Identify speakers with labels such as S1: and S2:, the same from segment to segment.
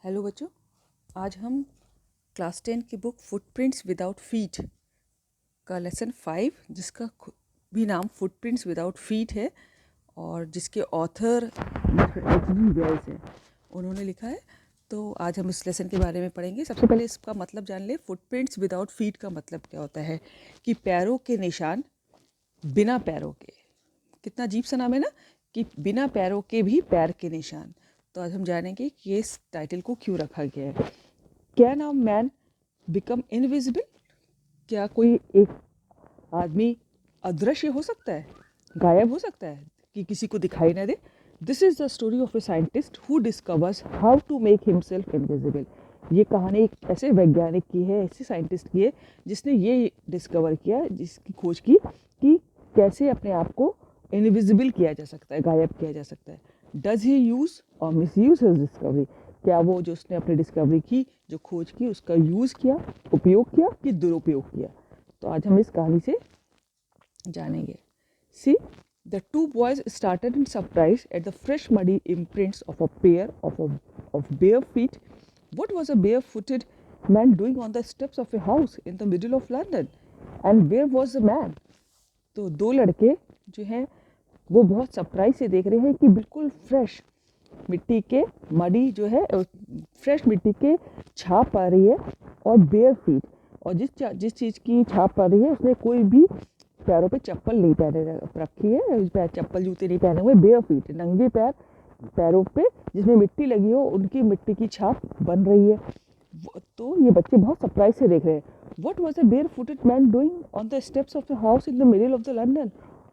S1: Hello बच्चों, आज हम क्लास 10 की बुक फुटप्रिंट्स विदाउट फीट का लेसन 5, जिसका भी नाम फुटप्रिंट्स विदाउट फीट है और जिसके ऑथर H.G. वेल्स हैं, उन्होंने लिखा है। तो आज हम इस लेसन के बारे में पढ़ेंगे। सबसे पहले इसका मतलब जान ले। फुटप्रिंट्स विदाउट फीट का मतलब क्या होता है कि पैरों के निशान बिना पैरों के। कितना अजीब सा नाम है ना, कि बिना पैरों के भी पैर के निशान। तो आज हम जानेंगे कि इस टाइटल को क्यों रखा गया है। Can a man become invisible? क्या कोई एक आदमी अदृश्य हो सकता है, गायब हो सकता है, कि किसी को दिखाई ना दे? This is the story of a scientist who discovers how to make himself invisible. ये कहानी एक ऐसे वैज्ञानिक की है, ऐसे साइंटिस्ट की है जिसने ये डिस्कवर किया, जिसकी खोज की कि कैसे अपने आप को इनविजिबल किया जा सकता है, गायब किया जा सकता है। डज ही यूज़ और मिस यूज हिज डिस्कवरी? क्या वो जो उसने अपनी डिस्कवरी की, जो खोज की, उसका यूज़ किया, उपयोग किया कि दुरुपयोग किया? तो आज हम इस कहानी से जानेंगे। See, the two boys started in surprise at the fresh muddy imprints of a pair of bare feet. What was a bare-footed man doing on the steps of a house in the middle of London? And where was the man? तो दो लड़के जो हैं वो बहुत surprise से देख रहे हैं कि बिल्कुल फ्रेश मिट्टी के मडी जो है, फ्रेश मिट्टी के छाप पा रही है और बेयर फीट, और जिस चीज़ की छाप पा रही है उसने कोई भी पैरों पे चप्पल नहीं पहने रखी है, चप्पल जूते नहीं पहने हुए, बेयर फीट, नंगे पैर, पैरों पे जिसमें मिट्टी लगी हो उनकी मिट्टी की छाप बन रही है। तो ये बच्चे बहुत सरप्राइज से देख रहे हैं। What was a barefooted man doing on the steps of the house in the middle of the London?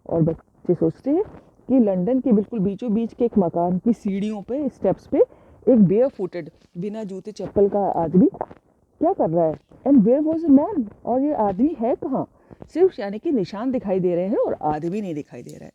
S1: और बच्चे सोचते हैं कि लंदन के बिल्कुल बीचों बीच के एक मकान की सीढ़ियों पे, स्टेप्स पे, एक बेयर फुटेड, बिना जूते चप्पल का आदमी क्या कर रहा है? And where was a man? और ये आदमी है कहाँ? सिर्फ यानी कि निशान दिखाई दे रहे हैं और आदमी नहीं दिखाई दे रहा है।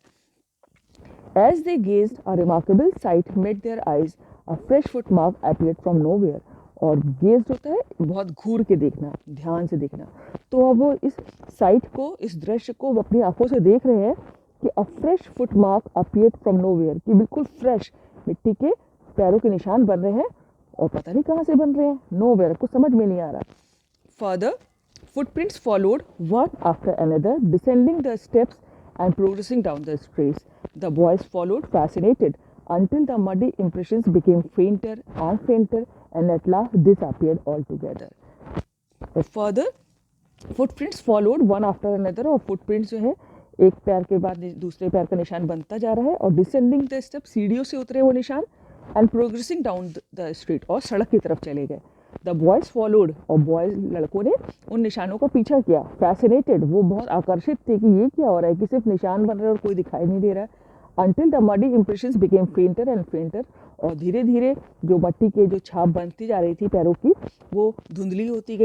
S1: As they gazed, a remarkable sight met their eyes. A fresh footmark appeared from nowhere. और गेज्ड होता है बहुत घूर के देखना, ध्यान से देखना। तो अब वो इस साइट को, इस दृश्य को अपनी आंखों से देख रहे हैं कि अ fresh footmark appeared from nowhere, कि बिल्कुल फ्रेश मिट्टी के पैरों के निशान बन रहे हैं और पता नहीं कहाँ से बन रहे हैं, नोवेयर, कुछ समझ में नहीं आ रहा। Further footprints followed one after another, descending the steps and progressing down the streets. The boys followed, fascinated, until the muddy impressions became fainter and fainter and at last disappeared altogether. Further, footprints followed one after another, और footprints जो है एक पैर के बाद दूसरे पैर का निशान बनता जा रहा है, और descending the steps, सीढ़ियों से उतरे वो निशान, and progressing down the street, और सड़क की तरफ चले गए। द बॉयज़ फॉलोड, और बॉयज़ लड़कों ने उन निशानों का पीछा किया। फैसिनेटेड, वो बहुत आकर्षित थे कि ये क्या हो रहा है, कि सिर्फ निशान बन रहे हैं और कोई दिखाई नहीं दे रहा है। Until the muddy impressions became फेंटर and फेंटर, और धीरे धीरे जो मट्टी के जो छाप बनती जा रही थी पैरों की, वो धुंधली होती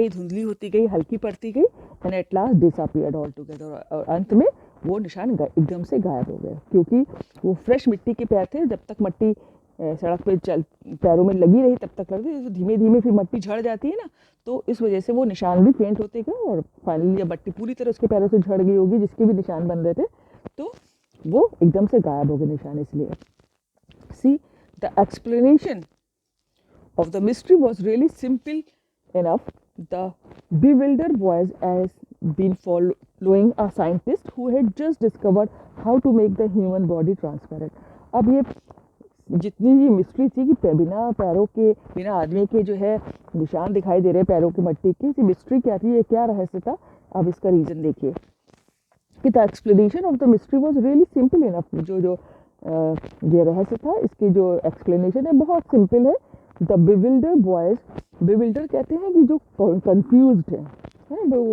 S1: गई, हल्की पड़ती गई, and at last disappeared all together, और अंत में वो निशान एकदम से गायब हो गए, क्योंकि वो फ्रेश मिट्टी के पैर थे। जब तक मट्टी सड़क पे पैरों में लगी रही तब तक लग रही, तो धीमे धीमे फिर मट्टी झड़ जाती है ना, तो इस वजह से वो निशान भी फेंट होते गए, और फाइनली जब मट्टी पूरी तरह उसके पैरों से झड़ गई होगी, जिसके भी निशान बन रहे थे, तो वो एकदम से गायब हो गए निशान। इसलिए see, the explanation of the mystery was really simple enough. The bewildered boys has been following a scientist who had just discovered how to make the human body transparent. अब ये जितनी भी मिस्ट्री थी कि बिना पैरों के, बिना आदमी के जो है निशान दिखाई दे रहे पैरों की मिट्टी की, इसी मिस्ट्री क्या थी, ये क्या रहस्य था? अब इसका रीज़न देखिए कि the explanation of the mystery was really simple enough. जो ये रहस्य था, इसकी जो एक्सप्लेनेशन है बहुत सिंपल है। द बिविल्डर बॉयज़, बिविल्डर कहते हैं कि जो कन्फ्यूज्ड है,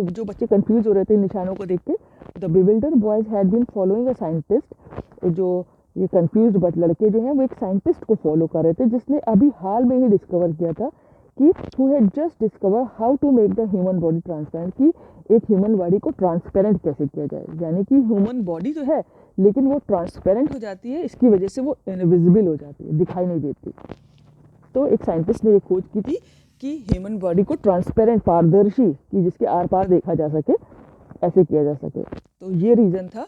S1: जो बच्चे कन्फ्यूज हो रहे थे निशानों को देख के। The bewildered boys had been following a scientist, जो ये कंफ्यूज लड़के जो हैं वो एक साइंटिस्ट को फॉलो कर रहे थे, जिसने अभी हाल में ही डिस्कवर किया था कि who had just discover how to make the human body transparent, कि एक ह्यूमन बॉडी को ट्रांसपेरेंट कैसे किया जाए। यानी कि ह्यूमन बॉडी जो है लेकिन वो ट्रांसपेरेंट हो जाती है, इसकी वजह से वो इनविजिबल हो जाती है, दिखाई नहीं देती। तो एक साइंटिस्ट ने ये खोज की थी कि ह्यूमन बॉडी को ट्रांसपेरेंट, पारदर्शी, कि जिसके आर पार देखा जा सके, ऐसे किया जा सके। तो ये रीज़न था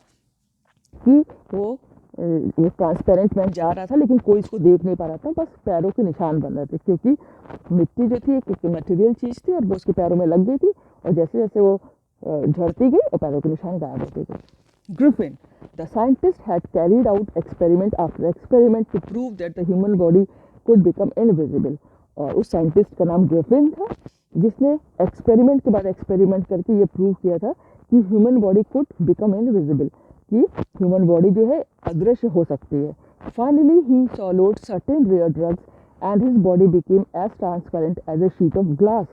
S1: कि वो ये ट्रांसपेरेंट मैन जा रहा था लेकिन कोई इसको देख नहीं पा रहा था, बस पैरों के निशान बन रहे थे क्योंकि मिट्टी जो थी एक मटेरियल चीज़ थी और वो उसके पैरों में लग गई थी और जैसे जैसे वो झड़ती गई और पैरों के निशान गायब होते गए. Griffin, the scientist had carried out experiment after experiment to prove that the human body could become invisible. और उस साइंटिस्ट का नाम ग्रिफिन था जिसने एक्सपेरिमेंट के बाद एक्सपेरिमेंट करके ये प्रूव किया था कि human body could become invisible, कि ह्यूमन बॉडी जो है अदृश्य हो सकती है. Finally he swallowed certain rare drugs and his body became as transparent as a sheet of glass,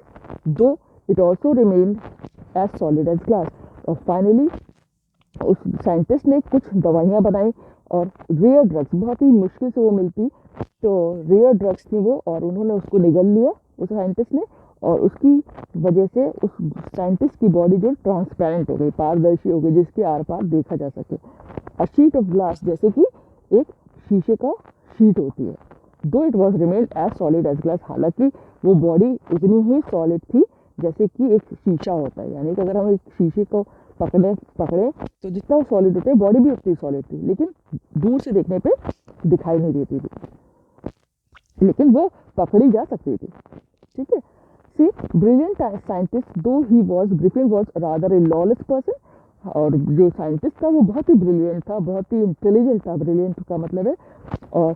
S1: though it also remained as solid as glass. और finally उस scientist ने कुछ दवाइयाँ बनाई और रेयर ड्रग्स, बहुत ही मुश्किल से वो मिलती, तो रेयर ड्रग्स थी वो, और उन्होंने उसको निगल लिया उस साइंटिस्ट ने, और उसकी वजह से उस साइंटिस्ट की बॉडी जो ट्रांसपेरेंट हो गई, पारदर्शी हो गई, जिसके आर पार देखा जा सके. अ शीट ऑफ ग्लास, जैसे कि एक शीशे का शीट होती है. Though it was remained as solid as glass, हालांकि वो बॉडी उतनी ही सॉलिड थी जैसे कि एक शीशा होता है. यानी कि अगर हम एक शीशे को पकड़े तो जितना वो सॉलिड होता है बॉडी भी उतनी सॉलिड थी, लेकिन दूर से देखने पे दिखाई नहीं देती थी, लेकिन वो पकड़ी जा सकती थी. ठीक है. सी ब्रिलियंट साइंटिस्ट दो he was, Griffin was rather A lawless person. और जो साइंटिस्ट था वो बहुत ही ब्रिलियंट था, बहुत ही इंटेलिजेंट था. ब्रिलियंट का मतलब है, और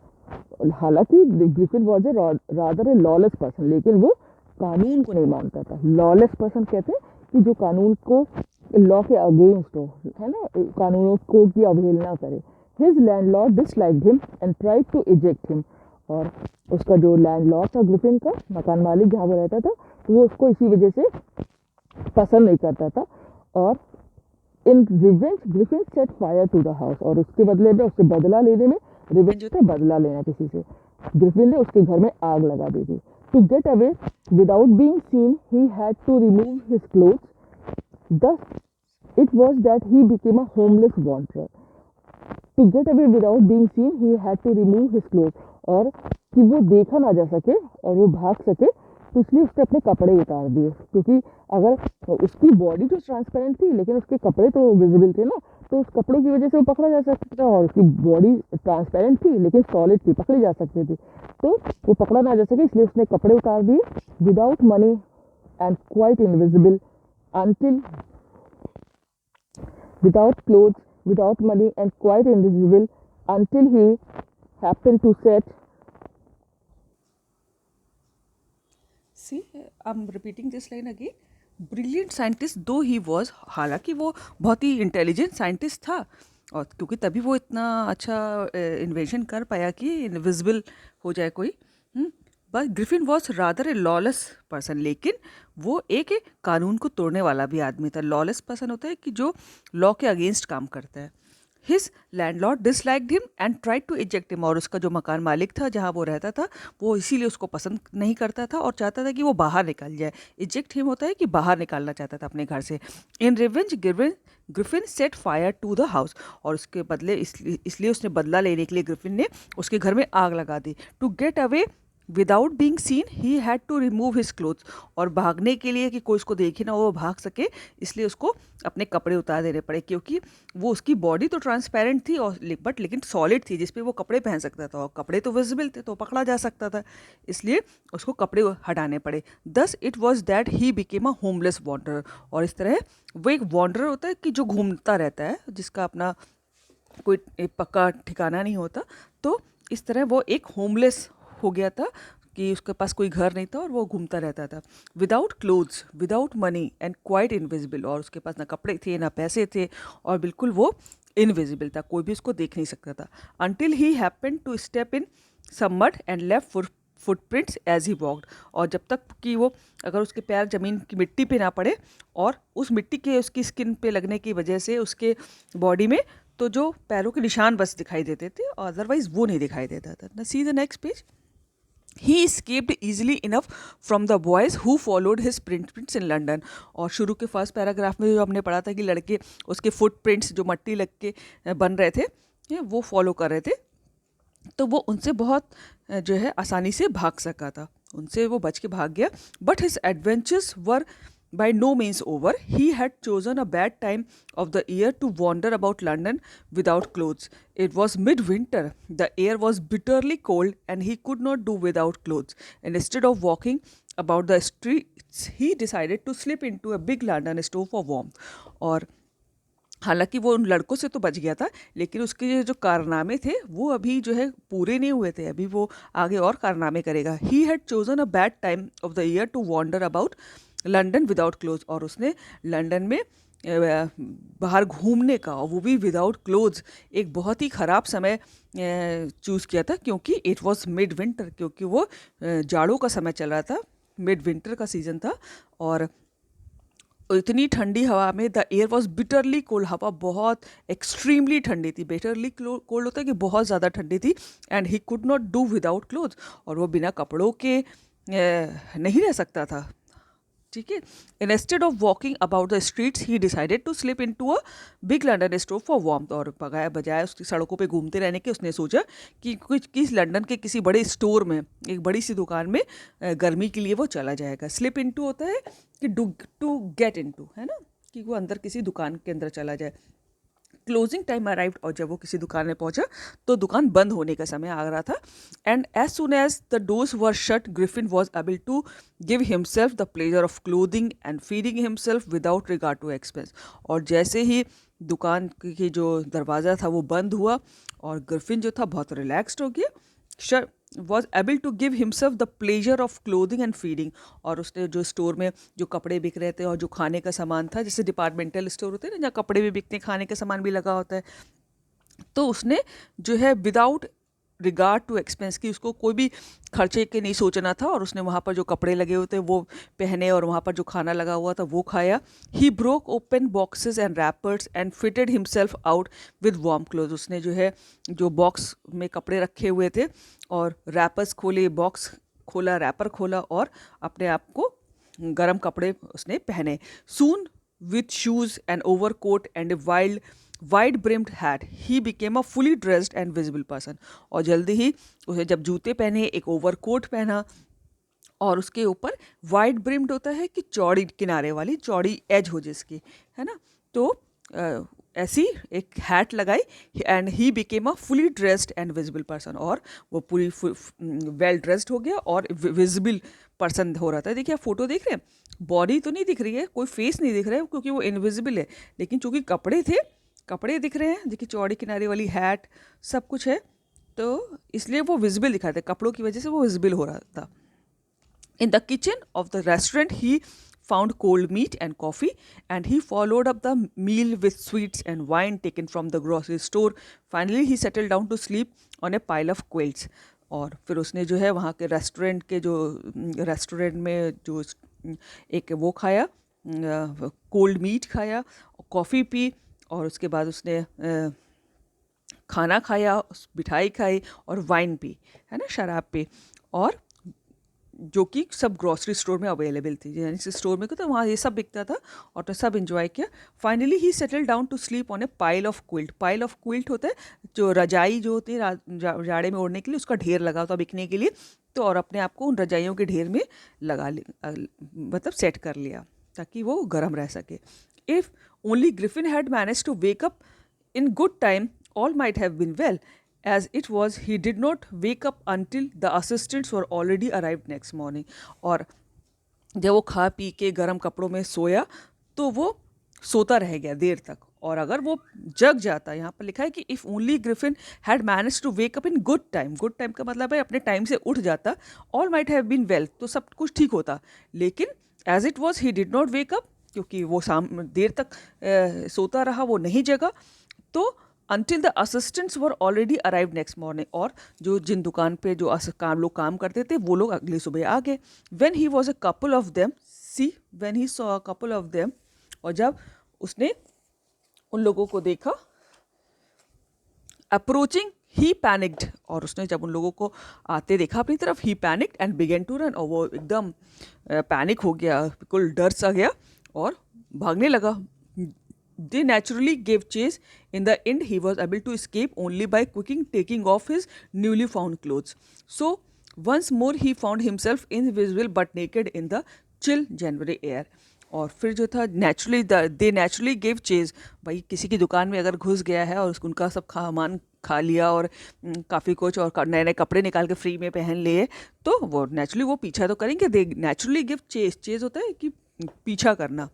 S1: हालांकि Griffin was a rather A lawless person, लेकिन वो कानून को नहीं मानता था. लॉलेस पर्सन कहते हैं कि जो कानून को, लॉ के अगेंस्ट हो, है ना, कानूनों को की अवहेलना करे. His landlord disliked him and tried to eject him. और उसका जो लैंडलॉर्ड था ग्रिफिन का, मकान मालिक जहाँ वो रहता था, तो वो उसको इसी वजह से पसंद नहीं करता था. और in revenge Griffin set fire to the house, और उसके बदले में, उससे बदला लेने में, रिवेंज होता है बदला लेना किसी से, ग्रिफिन ने उसके घर में आग लगा दी थी. To get away without being seen he had to remove his clothes. Thus, it was that he became a homeless wanderer. To get away without being seen, he had to remove his clothes. और कि वो देखा ना जा सके और वो भाग सके, तो इसलिए उसने अपने कपड़े उतार दिए, क्योंकि अगर उसकी बॉडी तो ट्रांसपेरेंट थी लेकिन उसके कपड़े तो विजिबल थे ना, तो उस कपड़ों की वजह से वो पकड़ा जा सकता था. और उसकी बॉडी ट्रांसपेरेंट थी लेकिन सॉलिड थी, पकड़ी जा सकती थी, तो वो पकड़ा ना जा सके, इसलिए उसने कपड़े उतार दिए. Without money and quite invisible until without clothes, without money and quite invisible, until he happened to set. See, I'm repeating this line again. Brilliant scientist though he was, हालांकि वो बहुत ही इंटेलिजेंट साइंटिस्ट था, और क्योंकि तभी वो इतना अच्छा इन्वेंशन कर पाया कि इनविजिबल हो जाए कोई. But Griffin was rather A lawless person, लेकिन वो एक कानून को तोड़ने वाला भी आदमी था. लॉलेस पर्सन होता है कि जो लॉ के अगेंस्ट काम करता है. His landlord disliked him and tried to eject him, और उसका जो मकान मालिक था जहाँ वो रहता था, वो इसीलिए उसको पसंद नहीं करता था और चाहता था कि वो बाहर निकल जाए. इजेक्ट हिम होता है कि बाहर निकालना चाहता था अपने घर से. In revenge Griffin set fire to the house, और उसके बदले इसलिए उसने बदला लेने के लिए ग्रिफिन ने उसके घर में आग लगा दी. To get away without being seen he had to remove his clothes, और भागने के लिए कि कोई उसको देखे ना वो भाग सके, इसलिए उसको अपने कपड़े उतार देने पड़े, क्योंकि वो उसकी बॉडी तो ट्रांसपेरेंट थी और बट लेकिन सॉलिड थी, जिसपे वो कपड़े पहन सकता था, और कपड़े तो विजिबल थे तो पकड़ा जा सकता था, इसलिए उसको कपड़े हटाने पड़े. Thus it was that he became a homeless wanderer, और इस तरह वो एक वॉन्डरर होता है कि जो घूमता रहता है, जिसका अपना कोई पक्का ठिकाना नहीं होता. तो इस तरह वो एक होमलेस हो गया था कि उसके पास कोई घर नहीं था और वो घूमता रहता था. Without clothes, without money and quite invisible, और उसके पास ना कपड़े थे ना पैसे थे, और बिल्कुल वो इनविजिबल था, कोई भी उसको देख नहीं सकता था. Until he happened to step in some mud and left footprints as he walked, और जब तक कि वो, अगर उसके पैर ज़मीन की मिट्टी पे ना पड़े, और उस मिट्टी के उसकी स्किन पे लगने की वजह से उसके बॉडी में तो जो पैरों के निशान बस दिखाई देते थे, अदरवाइज वो नहीं दिखाई देता था. ना see the next page. He escaped easily enough from the boys who followed his footprints in London. और शुरू के फर्स्ट पैराग्राफ में जो हमने पढ़ा था कि लड़के उसके फुटप्रिंट्स जो मट्टी लग के बन रहे थे वो फॉलो कर रहे थे, तो वो उनसे बहुत जो है आसानी से भाग सका था, उनसे वो बच के भाग गया. But his adventures were by no means over. He had chosen a bad time of the year to wander about London without clothes. It was midwinter. The air was bitterly cold and he could not do without clothes. And instead of walking about the streets, he decided to slip into a big London store for warmth. और हालांकि वो उन लड़कों से तो बच गया था, लेकिन उसके जो कारनामे थे वो अभी जो है पूरे नहीं हुए थे, अभी वो आगे और कारनामे करेगा. He had chosen a bad time of the year to wander about London without clothes. और उसने लंदन में बाहर घूमने का, और वो भी विदाउट क्लोथ्स, एक बहुत ही ख़राब समय चूज़ किया था, क्योंकि इट वॉज मिड विंटर, क्योंकि वो जाड़ों का समय चल रहा था, मिड विंटर का सीज़न था. और इतनी ठंडी हवा में the air was bitterly cold, हवा बहुत एक्सट्रीमली ठंडी थी. बिटरली कोल्ड होता है कि बहुत ज़्यादा ठंडी थी. And he could not do without clothes, और वो बिना कपड़ों के नहीं रह सकता था. ठीक है. Instead of walking about the streets he decided to slip into a big London store for warmth. और बजाय उसकी सड़कों पे घूमते रहने के, उसने सोचा कि कुछ किस लंदन के किसी बड़े स्टोर में, एक बड़ी सी दुकान में गर्मी के लिए वो चला जाएगा. स्लिप इन टू होता है कि टू गेट इन टू, है ना, कि वो अंदर किसी दुकान के अंदर चला जाए. क्लोजिंग टाइम अराइव्ड, और जब वो किसी दुकान में पहुंचा तो दुकान बंद होने का समय आ रहा था. And as soon as the doors were shut, Griffin was able to give himself the pleasure of clothing and feeding himself without regard to expense. और जैसे ही दुकान की जो दरवाज़ा था वो बंद हुआ, और ग्रिफिन जो था बहुत रिलैक्सड हो गया. Was able to give himself the pleasure of clothing and feeding. और उसने जो स्टोर में जो कपड़े बिक रहे थे और जो खाने का सामान था, जैसे डिपार्टमेंटल स्टोर होते हैं ना, जहाँ कपड़े भी बिकते हैं, खाने का सामान भी लगा होता है, तो उसने जो है विदाउट रिगार्ड टू एक्सपेंस की, उसको कोई भी खर्चे के नहीं सोचना था, और उसने वहाँ पर जो कपड़े लगे हुए थे वो पहने, और वहाँ पर जो खाना लगा हुआ था वो खाया. He broke open boxes and rappers and fitted himself out with warm cloth. उसने जो है जो बॉक्स में कपड़े रखे हुए थे और रैपर्स खोले, बॉक्स खोला, रैपर खोला, और अपने आप को गर्म कपड़े उसने पहने. Soon with shoes and overcoat and wide brimmed hat he became a fully dressed and visible person. और जल्दी ही उसे जब जूते पहने, एक ओवर कोट पहना, और उसके ऊपर वाइड ब्रिम्ड होता है कि चौड़ी किनारे वाली, चौड़ी एज हो जिसकी, है ना, तो ऐसी एक हैट लगाई. And he became a fully dressed and visible person. और वो पूरी वेल ड्रेस्ड हो गया और विजिबल पर्सन हो रहा था. देखिए, आप फोटो देख रहे हैं, बॉडी तो नहीं दिख रही है, कोई फेस नहीं दिख रहा है, क्योंकि वो इनविजिबल है, लेकिन चूंकि कपड़े थे, कपड़े दिख रहे हैं. देखिए, चौड़ी किनारे वाली हैट, सब कुछ है, तो इसलिए वो विजिबल दिखा था, कपड़ों की वजह से वो विजिबल हो रहा था. In the kitchen of the restaurant, he found cold meat and coffee, and he followed up the meal with sweets and wine taken from the grocery store. Finally, he settled down to sleep on a pile of quilts. और फिर उसने जो है वहाँ के restaurant में जो एक वो खाया, कोल्ड मीट खाया, कॉफ़ी पी, और उसके बाद उसने खाना खाया, मिठाई खाई और वाइन पी, है ना, शराब पी, और जो कि सब ग्रॉसरी स्टोर में अवेलेबल थी. यानी से स्टोर में तो वहाँ ये सब बिकता था, और तो सब इन्जॉय किया. Finally he settle down to sleep on a pile of quilt. Pile of quilt होता है जो रजाई जो होती है जाड़े में ओढ़ने के लिए, उसका ढेर लगा होता बिकने के लिए, तो और अपने आप को उन रजाइयों के ढेर में लगा मतलब सेट कर लिया ताकि वो गर्म रह सके. If only Griffin had manage to wake up in good time, all might have been well. As it was, he did not wake up until the assistants were already arrived next morning. और जब वो खा P के गर्म कपड़ों में सोया तो वो सोता रह गया देर तक. और अगर वो जग जाता, यहाँ पर लिखा है कि if only Griffin had manage to wake up in good time. Good time का मतलब है अपने टाइम से उठ जाता. All might have been well, तो सब कुछ ठीक होता. लेकिन as it was he did not wake up, क्योंकि वो देर तक सोता रहा, वो नहीं जगा, तो until the assistants were already arrived next morning. और जो जिन दुकान पे जो लोग काम करते थे वो लोग अगली सुबह आ गए. when he was a couple of them, when he saw a couple of them, और जब उसने उन लोगों को देखा, approaching he panicked, और उसने जब उन लोगों को आते देखा अपनी तरफ, he panicked and began to run. और वो एकदम पैनिक हो गया, बिल्कुल डर सा गया और भागने लगा. They naturally gave chase. In the end, he was able to escape only by quickly taking off his newly found clothes. So, once more he found himself invisible but naked in the chill January air. और फिर जो था naturally दे naturally give chase. भाई किसी की दुकान में अगर घुस गया है और उनका सब सामान खा लिया और काफ़ी कुछ और नए नए कपड़े निकाल के फ्री में पहन लिए, तो वो नेचुरली वो पीछा तो करेंगे। They naturally give chase, chase होता है कि पीछा करना।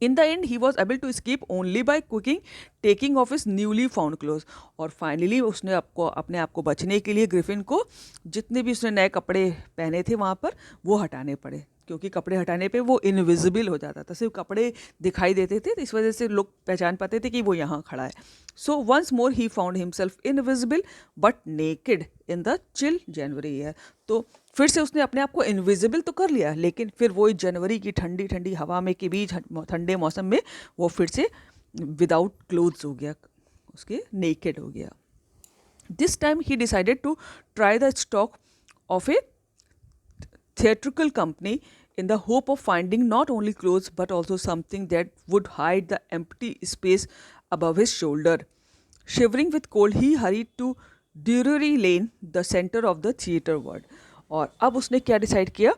S1: In the end he was able to escape only by cooking, taking off his newly found clothes. और फाइनली उसने आपको अपने आप को बचने के लिए ग्रिफिन को जितने भी उसने नए कपड़े पहने थे वहाँ पर वो हटाने पड़े, क्योंकि कपड़े हटाने पे वो इनविजिबल हो जाता था, सिर्फ कपड़े दिखाई देते थे, तो इस वजह से लोग पहचान पाते थे कि वो यहाँ खड़ा है। So once more he found himself invisible but naked in the chill January year. तो फिर से उसने अपने आप को इनविजिबल तो कर लिया, लेकिन फिर वही जनवरी की ठंडी ठंडी हवा में के बीच ठंडे मौसम में वो फिर से विदाउट क्लोथ्स हो गया, उसके नेकेड हो गया। This time he decided to try the stock of a theatrical company in the hope of finding not only clothes but also something that would hide the empty space above his shoulder. Shivering with cold, he hurried to Drury Lane, the center of the theatre world. और अब उसने क्या decide किया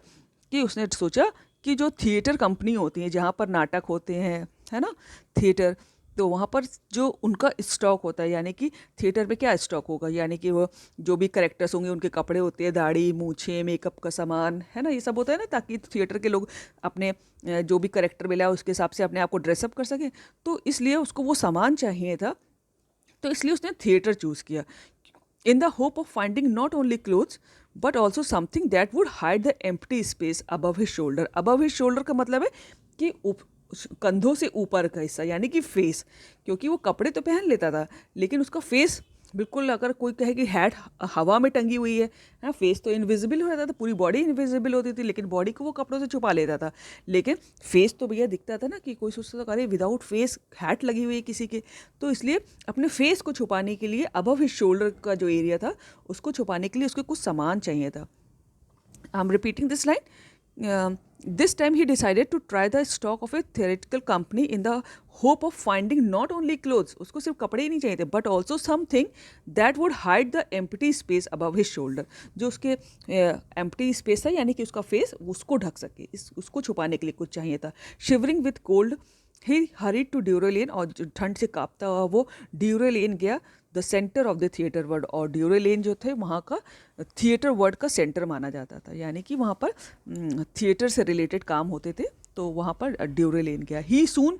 S1: कि उसने सोचा कि जो थिएटर कंपनी होती है जहाँ पर नाटक होते हैं, है ना, थिएटर, तो वहाँ पर जो उनका स्टॉक होता है, यानी कि थिएटर में क्या स्टॉक होगा, यानी कि वो जो भी करेक्टर्स होंगे उनके कपड़े होते हैं, दाढ़ी मूछें मेकअप का सामान, है ना, ये सब होता है ना, ताकि थिएटर के लोग अपने जो भी करेक्टर मिला उसके हिसाब से अपने आप को ड्रेसअप कर सकें। तो इसलिए उसको वो सामान चाहिए था, तो इसलिए उसने थिएटर चूज़ किया in the hope of finding not only clothes but also something that would hide the empty space above his shoulder. Above his shoulder का मतलब है कि कंधों से ऊपर का हिस्सा, यानी कि फेस, क्योंकि वो कपड़े तो पहन लेता था लेकिन उसका फेस बिल्कुल, अगर कोई कहे कि हैट हवा में टंगी हुई है ना, फेस तो इनविजिबल हो जाता था, पूरी बॉडी इनविजिबल होती थी, लेकिन बॉडी को वो कपड़ों से छुपा लेता था, लेकिन फेस तो भैया दिखता था ना, कि कोई सोचता था अरे विदाउट फेस हैट लगी हुई है किसी के, तो इसलिए अपने फेस को छुपाने के लिए अबव हिज शोल्डर का जो एरिया था उसको छुपाने के लिए उसको कुछ सामान चाहिए था। आई am repeating this line. This time he decided to try the stock of a theatrical company in the hope of finding not only clothes, उसको सिर्फ कपड़े ही नहीं चाहिए थे, but also something that would hide the empty space above his shoulder, जो उसके empty space है, यानी कि उसका face उसको ढक सके, उसको छुपाने के लिए कुछ चाहिए था। Shivering with cold he hurried to Drury Lane, और ठंड से कांपता हुआ वो ड्यूरे लेन गया, the centre of the theatre world. और ड्यूरे लेन जो थे वहाँ का थिएटर वर्ल्ड का सेंटर माना जाता था, यानी कि वहाँ पर थिएटर से रिलेटेड काम होते थे, तो वहाँ पर ड्यूरे लेन गया। He soon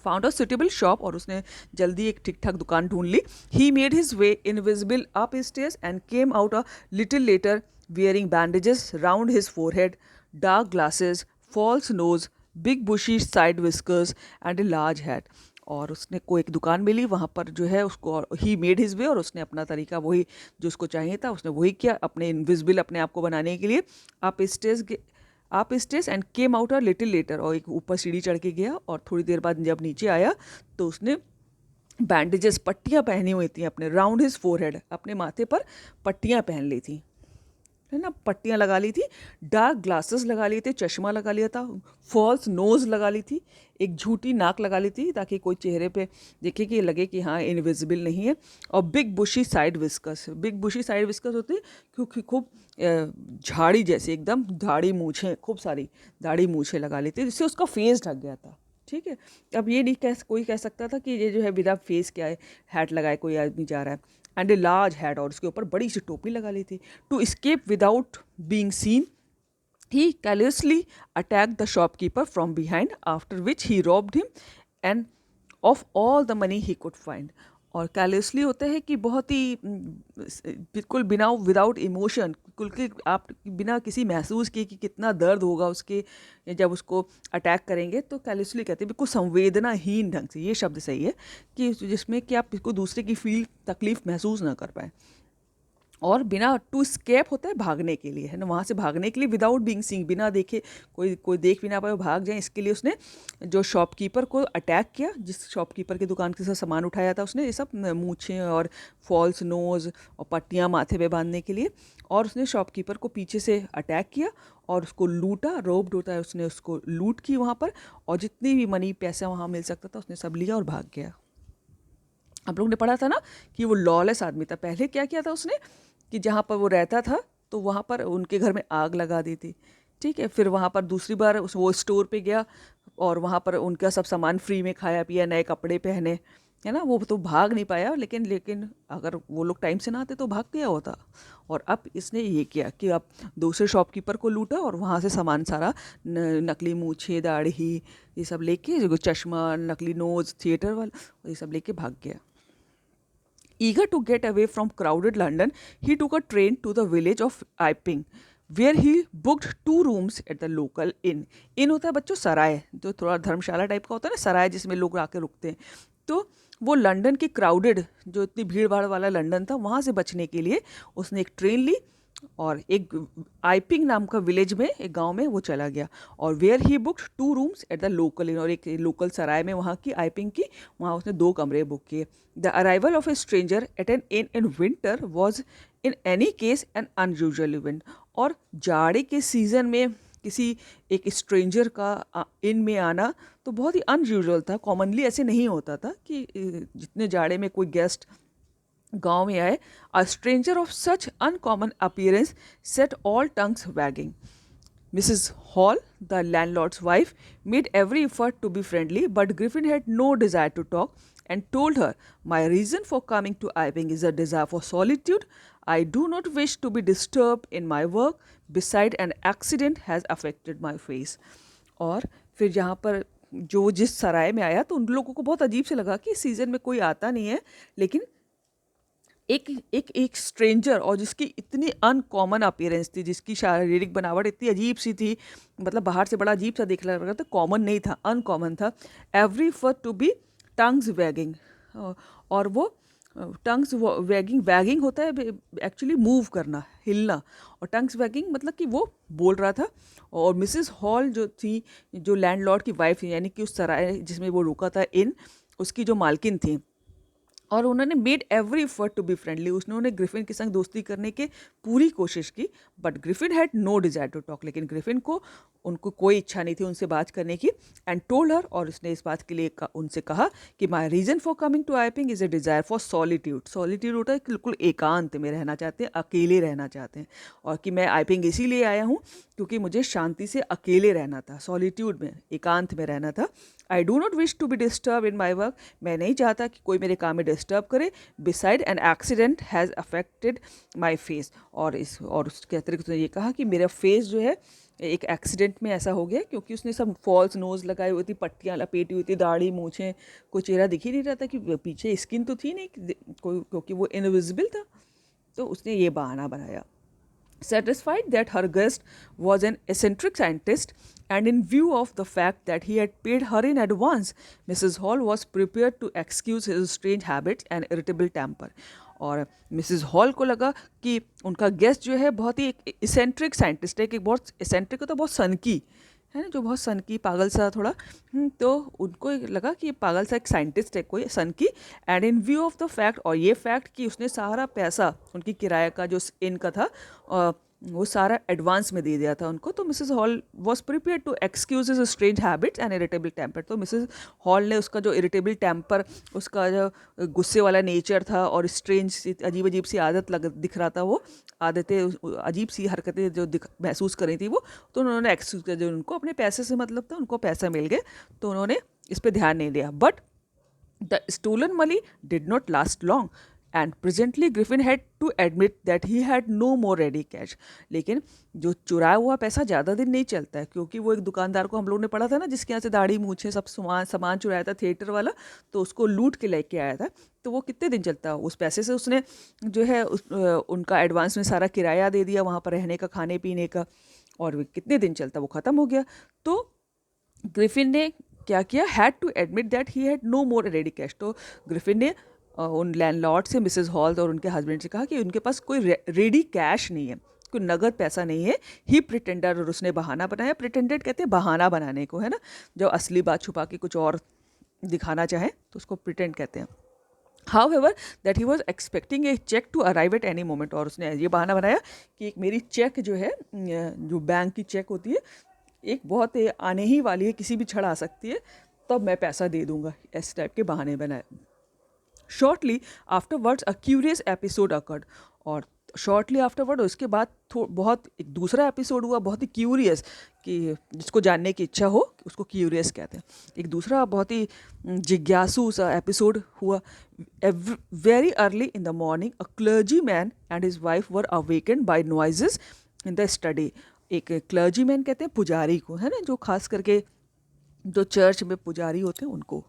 S1: found a suitable shop, और उसने जल्दी एक ठीक ठाक दुकान ढूंढ ली। He made his way invisible upstairs and came out a little later wearing bandages round his forehead, dark glasses, false nose, big bushy side whiskers and a large hat. और उसने को एक दुकान मिली, वहाँ पर जो है उसको ही मेड हिज वे, और उसने अपना तरीका वही जो उसको चाहिए था उसने वही किया अपने इनविजिबल अपने आप को बनाने के लिए। आप stage and came out a little letter, और एक ऊपर सीढ़ी चढ़ के गया, और थोड़ी देर बाद जब नीचे आया तो उसने बैंडेजेस पट्टियाँ पहनी हुई थी अपने राउंड हिज फोरहेड, अपने माथे पर पट्टियाँ पहन ली थी, है ना, पट्टियाँ लगा ली थी, डार्क ग्लासेस लगा लिए थे, चश्मा लगा लिया था, फॉल्स नोज़ लगा ली थी, एक झूठी नाक लगा ली थी ताकि कोई चेहरे पे देखे कि लगे कि हाँ इनविजिबल नहीं है, और बिग बुशी साइड विस्कस, बिग बुशी साइड विस्कस होती है क्योंकि खूब झाड़ी जैसे एकदम दाढ़ी मूछें, खूब सारी दाढ़ी मूछें लगा ली थी, जिससे उसका फेस ढक गया था। ठीक है, अब ये नहीं कोई कह सकता था कि ये जो है विदा फेस क्या है, हैट लगाए कोई आदमी जा रहा है, एंड ए लार्ज हैट, और उसके ऊपर बड़ी सी टोपी लगा ली थी। To escape without being seen he callously attacked the shopkeeper from behind, after which he robbed him and of all the money he could find. और कैलियसली होता है कि बहुत ही बिल्कुल बिना विदाउट इमोशन, बिल्कुल कि आप बिना किसी महसूस किए कि कितना दर्द होगा उसके जब उसको अटैक करेंगे, तो कैलियसली कहते हैं बिल्कुल संवेदनाहीन ढंग से, ये शब्द सही है, कि जिसमें कि आप इसको दूसरे की फील तकलीफ़ महसूस ना कर पाएँ। और बिना, टू स्केप होता है भागने के लिए, है ना, वहाँ से भागने के लिए, विदाउट बीइंग सीन, बिना देखे, कोई देख भी ना पाए भाग जाए, इसके लिए उसने जो शॉपकीपर को अटैक किया, जिस शॉपकीपर की दुकान के साथ सामान उठाया था उसने, ये सब मूछें और फॉल्स नोज़ और पट्टियाँ माथे पे बांधने के लिए, और उसने शॉपकीपर को पीछे से अटैक किया और उसको लूटा, रोब्ड होता है, उसने उसको लूट की वहाँ पर, और जितनी भी मनी पैसा वहाँ मिल सकता था उसने सब लिया और भाग गया। आप लोगों ने पढ़ा था ना कि वो लॉलेस आदमी था। पहले क्या किया था उसने कि जहाँ पर वो रहता था तो वहाँ पर उनके घर में आग लगा दी थी, ठीक है, फिर वहाँ पर दूसरी बार वो स्टोर पे गया और वहाँ पर उनका सब सामान फ्री में खाया पिया, नए कपड़े पहने, है ना। वो तो भाग नहीं पाया, लेकिन लेकिन अगर वो लोग टाइम से ना आते तो भाग गया होता। और अब इसने ये किया कि अब दूसरे शॉपकीपर को लूटा और वहाँ से सामान सारा नकली मूछें, दाढ़ी, ये सब लेके, जो चश्मा, नकली नोज, थिएटर वाला, ये सब लेके भाग गया। Eager to get away from crowded London, he took a train to the village of Iping, where he booked 2 rooms at the local inn. इन होता है बच्चों सराय, जो थोड़ा धर्मशाला टाइप का होता है ना, सराय जिसमें लोग आके रुकते हैं। तो वो लंदन की क्राउडेड, जो इतनी भीड़ भाड़ वाला लंदन था, वहाँ से बचने के लिए उसने एक ट्रेन ली और एक आइपिंग नाम का विलेज में, एक गांव में वो चला गया। और where he booked 2 rooms at the local inn, और एक लोकल सराय में वहाँ की आइपिंग की, वहाँ उसने 2 कमरे बुक किए। The arrival of a stranger at an inn in winter was in any case an unusual event. और जाड़े के सीज़न में किसी एक स्ट्रेंजर का इन में आना तो बहुत ही अनयूजुअल था। कॉमनली ऐसे नहीं होता था कि जितने जाड़े में कोई गेस्ट गांव में आए। A stranger of such uncommon appearance set all tongues waging. Mrs. Hall, the landlord's wife, made every effort to be friendly, but Griffin had no desire to talk and told her, "My reason for coming to Iping is a desire for solitude. I do not wish to be disturbed in my work. Besides, an accident has affected my face." और फिर यहाँ पर जो जिस सराय में आया तो उन लोगों को बहुत अजीब से लगा कि इस सीज़न में कोई आता नहीं है, लेकिन एक एक एक स्ट्रेंजर, और जिसकी इतनी अनकॉमन अपीयरेंस थी, जिसकी शारीरिक बनावट इतनी अजीब सी थी, मतलब बाहर से बड़ा अजीब सा दिख रहा था, कॉमन नहीं था, अनकॉमन था। Every for to be tongues wagging, और वो टंग्स वैगिंग, वैगिंग होता है एक्चुअली मूव करना, हिलना, और टंग्स वैगिंग मतलब कि वो बोल रहा था। और मिसेस हॉल जो थी, जो लैंडलॉर्ड की वाइफ थी, यानी कि उस सराय जिसमें वो रुका था इन, उसकी जो मालकिन थी, और उन्होंने made every effort to be friendly, उन्होंने ग्रिफिन के संग दोस्ती करने की पूरी कोशिश की। But Griffin had no desire to talk, लेकिन ग्रिफिन को उनको कोई इच्छा नहीं थी उनसे बात करने की। एंड टोल्ड हर, और उसने इस बात के लिए उनसे कहा कि my reason for coming to Iping is a desire for solitude. Solitude होता है कि बिल्कुल एकांत में रहना चाहते हैं, अकेले रहना चाहते हैं, और कि मैं आइपिंग इसीलिए आया हूँ क्योंकि मुझे शांति से अकेले रहना था, सॉलिट्यूड में, एकांत में रहना था। I do not wish to be disturb in my work, मैं नहीं चाहता कि कोई मेरे काम में डिस्टर्ब करे। Beside an accident has affected my face, और उसके अतिरिक्त उसने ये कहा कि मेरा फेस जो है एक एक्सीडेंट में ऐसा हो गया, क्योंकि उसने सब फॉल्स नोज़ लगाई हुई थी, पट्टियाँ लपेटी हुई थी, दाढ़ी मूछें, कोई चेहरा दिख ही नहीं रहा था, कि पीछे स्किन तो थी नहीं कोई, क्योंकि वो इनविजिबल था। तो उसने ये बहाना बनाया। Satisfied that her guest was an eccentric scientist, and in view of the fact that he had paid her in advance, Mrs. Hall was prepared to excuse his strange habits and irritable temper. और Mrs Hall को लगा कि उनका guest जो है बहुत ही एक eccentric scientist है, कि बहुत इसेंट्रिक होता है, बहुत सनकी है ना, जो बहुत सनकी, पागल सा थोड़ा, तो उनको लगा कि ये पागल सा एक साइंटिस्ट है कोई सनकी। And in view of the fact, और ये फैक्ट कि उसने सारा पैसा उनकी किराए का जो इनका था वो सारा एडवांस में दे दिया था उनको, तो Mrs Hall was prepare to excuse his strange habits and irritable temper. तो मिसेस हॉल ने उसका जो इरिटेबल टेम्पर, उसका जो गुस्से वाला नेचर था और स्ट्रेंज अजीब अजीब सी आदत दिख रहा था, वो आदतें, अजीब सी हरकतें जो महसूस कर रही थी वो, तो उन्होंने एक्सक्यूज कर, जो उनको अपने पैसे से मतलब था, उनको पैसा मिल गया, तो उन्होंने इस पर ध्यान नहीं दिया। But the stolen money did not last long, and presently Griffin had to admit that he had no more ready cash. लेकिन जो चुराया हुआ पैसा ज़्यादा दिन नहीं चलता है, क्योंकि वो एक दुकानदार को हम लोग ने पढ़ा था ना, जिसके यहाँ से दाढ़ी मूछे सब सामान चुराया था, थिएटर वाला, तो उसको लूट के लेके आया था। तो वो कितने दिन चलता है, उस पैसे से उसने जो है उनका एडवांस में सारा किराया दे दिया वहाँ पर रहने का, खाने पीने का, और कितने दिन चलता, वो ख़त्म हो गया। तो ग्रिफिन ने क्या किया, had to admit that he had no more ready cash. तो ग्रिफिन ने उन लैंडलॉर्ड से, मिसेस हॉल और उनके हस्बैंड से कहा कि उनके पास कोई रेडी कैश नहीं है, कोई नगद पैसा नहीं है। ही प्रिटेंडर, और उसने बहाना बनाया। प्रिटेंडेड कहते हैं बहाना बनाने को, है ना, जो असली बात छुपा के कुछ और दिखाना चाहे तो उसको प्रिटेंड कहते हैं। However, that he was expecting a check to arrive at any moment, और उसने ये बहाना बनाया कि एक मेरी चेक जो है, जो बैंक की चेक होती है, एक बहुत आने ही वाली है, किसी भी क्षण आ सकती है, तब मैं पैसा दे दूंगा, इस टाइप के बहाने बनाए। Shortly afterwards, a curious episode occurred, और शॉर्टली आफ्टरवर्ड उसके बाद बहुत एक दूसरा एपिसोड हुआ बहुत ही क्यूरियस, कि जिसको जानने की इच्छा हो उसको क्यूरियस कहते हैं। एक दूसरा बहुत ही जिज्ञासु सा एपिसोड हुआ। Very early in the morning a clergyman and his wife were awakened by noises in the study. एक क्लर्जी मैन कहते हैं पुजारी को, है ना, जो खास करके जो चर्च में पुजारी होते हैं उनको,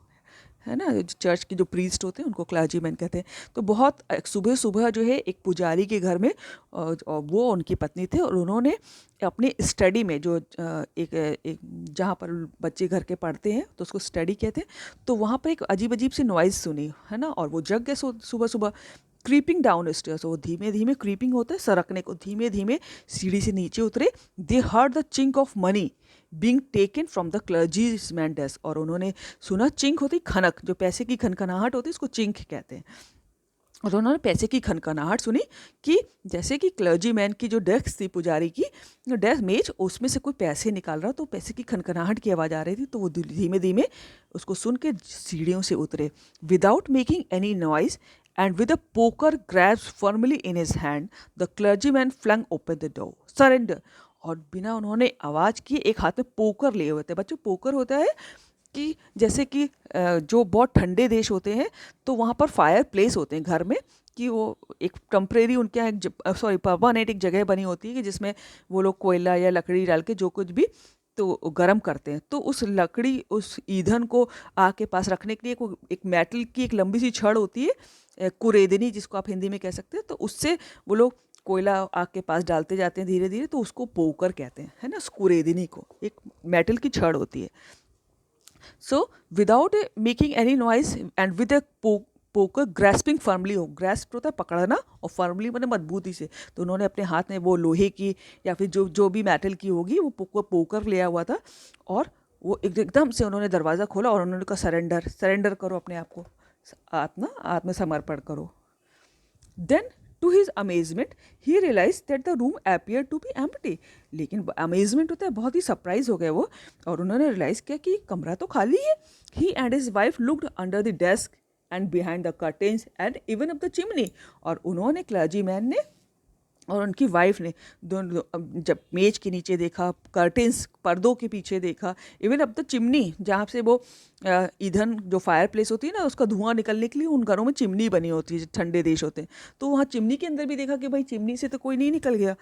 S1: है ना, चर्च के जो प्रीस्ट होते हैं उनको क्लर्जीमैन कहते हैं। तो बहुत सुबह सुबह जो है एक पुजारी के घर में और वो उनकी पत्नी थे, और उन्होंने अपनी स्टडी में जो एक जहाँ पर बच्चे घर के पढ़ते हैं तो उसको स्टडी कहते हैं, तो वहाँ पर एक अजीब अजीब सी नॉइज़ सुनी, है ना, और वो जग गए सुबह सुबह। क्रीपिंग डाउन स्टेयर्स, वो धीमे धीमे क्रीपिंग होता है सरकने को, धीमे धीमे सीढ़ी से नीचे उतरे। दे heard the chink of money being taken from the clergyman desk, और उन्होंने सुना, चिंक होती खनक, जो पैसे की खनखनाहट होती है उसको चिंक कहते हैं। और उन्होंने पैसे की खनखनाहट सुनी कि जैसे कि क्लर्जी मैन की जो डेस्क थी पुजारी की डेस्क मेज, उसमें से कोई पैसे निकाल रहा, तो पैसे की खनखनाहट की आवाज़ आ रही थी। तो वो धीमे धीमे उसको सुन के सीढ़ियों से उतरे। Without making any noise and with a poker grasped firmly in his hand, the clergyman flung open the door. Surrender. और बिना उन्होंने आवाज़ किए एक हाथ में पोकर लिए हुए थे। बच्चों, पोकर होता है कि जैसे कि जो बहुत ठंडे देश होते हैं तो वहाँ पर फायर प्लेस होते हैं घर में, कि वो एक टेम्परेरी उनके यहाँ परमानेंट एक जगह बनी होती है कि जिसमें वो लोग कोयला या लकड़ी डाल के जो कुछ भी तो गर्म करते हैं। तो उस लकड़ी, उस ईंधन को आग के पास रखने के लिए एक मेटल की एक लंबी सी छड़ होती है, कुरेदनी जिसको आप हिंदी में कह सकते हैं, तो उससे वो लोग कोयला आग के पास डालते जाते हैं धीरे धीरे, तो उसको पोकर कहते हैं, है ना, कुरेदनी को, एक मेटल की छड़ होती है। So without making any noise and with a poker grasping firmly, हो ग्रैस्प होता है पकड़ना, और फर्मली मैंने मजबूती से, तो उन्होंने अपने हाथ में वो लोहे की या फिर जो भी मेटल की होगी वो पोकर लिया हुआ था, और वो एकदम से उन्होंने दरवाज़ा खोला और उन्होंने कहा सरेंडर करो अपने आप को, आत्मसमर्पण करो। Then to his amazement he realize that the room appear to be empty. लेकिन अमेजमेंट होता है, बहुत ही सरप्राइज हो गए वो, और उन्होंने रियलाइज किया कि कमरा तो खाली है। He and his wife looked under the desk and behind the curtains and even up the chimney. और उन्होंने, क्लर्जी मैन ने और उनकी वाइफ ने दोनों जब मेज के नीचे देखा, कर्टेंस पर्दों के पीछे देखा, इवन अब तो चिमनी जहाँ से वो ईंधन जो फायर प्लेस होती है ना उसका धुआं निकलने के लिए उन घरों में चिमनी बनी होती है, ठंडे देश होते हैं, तो वहाँ चिमनी के अंदर भी देखा कि भाई चिमनी से तो कोई नहीं निकल गया।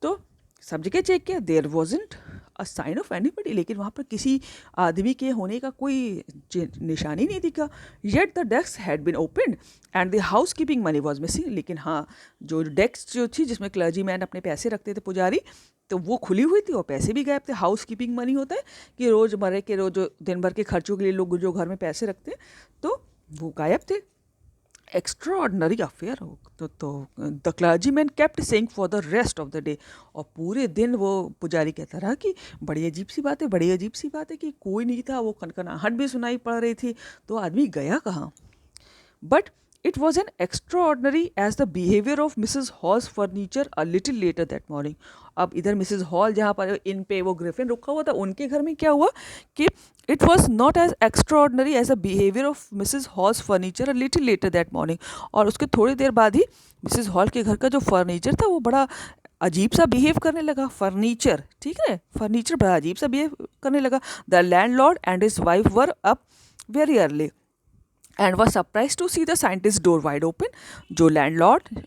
S1: तो सब जगह चेक किया, there wasn't a sign of anybody, लेकिन वहाँ पर किसी आदमी के होने का कोई निशानी नहीं दिखा। Yet the desk had been opened and the housekeeping money was missing. लेकिन हाँ, जो डेस्क जो थी जिसमें क्लर्जी मैन अपने पैसे रखते थे पुजारी, तो वो खुली हुई थी और पैसे भी गायब थे। हाउस कीपिंग मनी होता है कि रोज़मर्रे के रोज दिन भर के खर्चों के लिए लोग जो घर में पैसे रखते हैं, तो वो गायब थे। एक्स्ट्राऑर्डनरी अफेयर हो तो the clergyman kept saying for the rest of the day. और पूरे दिन वो पुजारी कहता रहा कि बड़ी अजीब सी बात है, बड़ी अजीब सी बात है कि कोई नहीं था, वो खनखनाहट भी सुनाई पड़ रही थी, तो आदमी गया कहाँ। But it was an extraordinary as the behavior of Mrs. Hall's furniture a little later that morning. अब इधर मिसेस हॉल जहाँ पर इन पे वो ग्रिफिन रुका हुआ था, उनके घर में क्या हुआ कि it was not as extraordinary as a behaviour of Mrs Hall's furniture a little later that morning. और उसके थोड़ी देर बाद ही मिसेस हॉल के घर का जो फर्नीचर था वो बड़ा अजीब सा बिहेव करने लगा। फर्नीचर, ठीक है, फर्नीचर बड़ा अजीब सा बिहेव करने लगा। The landlord and his wife were up very early and was surprise to see the scientist door wide open. जो लैंडलॉर्ड